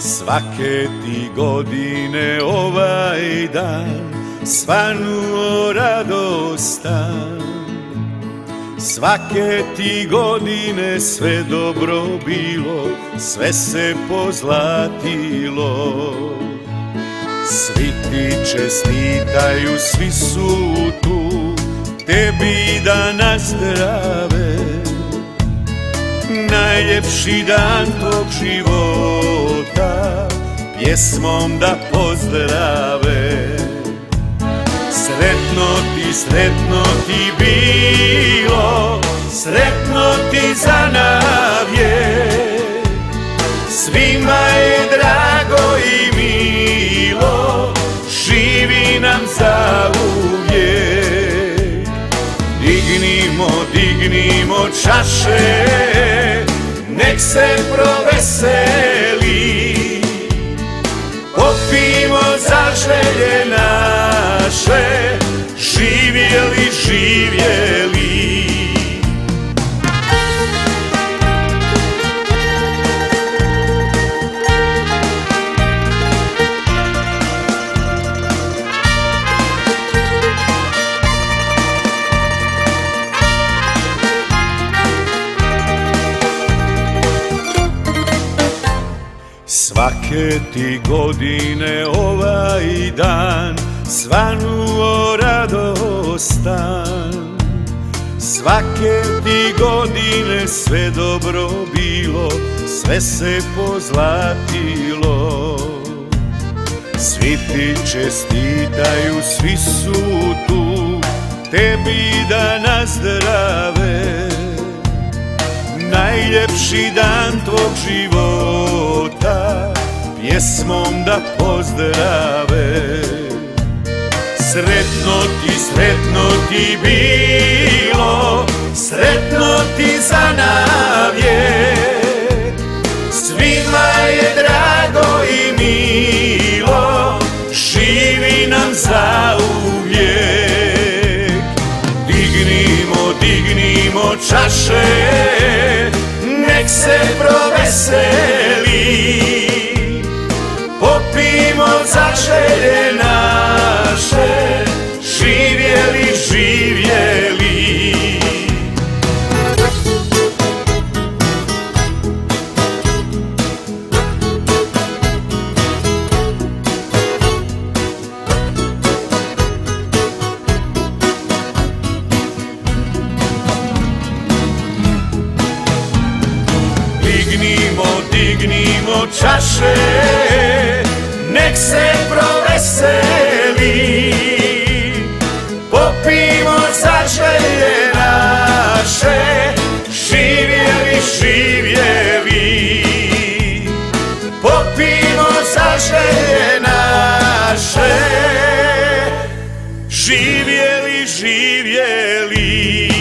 Svake ti godine ovaj dan svanuo radostan. Svake ti godine sve dobro bilo, sve se pozlatilo. Svi ti čestitaju, svi su tu, tebi da nazdrave. Najljepši dan tog života pjesmom da pozdrave. Sretno ti bilo, sretno ti za navijek. Svima je drago i milo, živi nam zauvijek. Dignimo čaše, nek se proveseli. Popimo za želje naše, živjeli. Svake ti godine ovaj dan svanuo radostan. Svake ti godine sve dobro bilo, sve se pozlatilo. Svi ti čestitaju, svi su tu, tebi da nazdrave. Najljepši dan tvog života pjesmom da pozdrave. Sretno ti bilo, sretno ti za navijek. Svima je drago i milo, živi nam zauvijek. Dignimo čaše, nek se proveseli. Popimo za želje naše, živjeli. Dignimo čaše, nek se proveseli. Popimo za želje naše, živjeli. Popimo za želje naše, živjeli.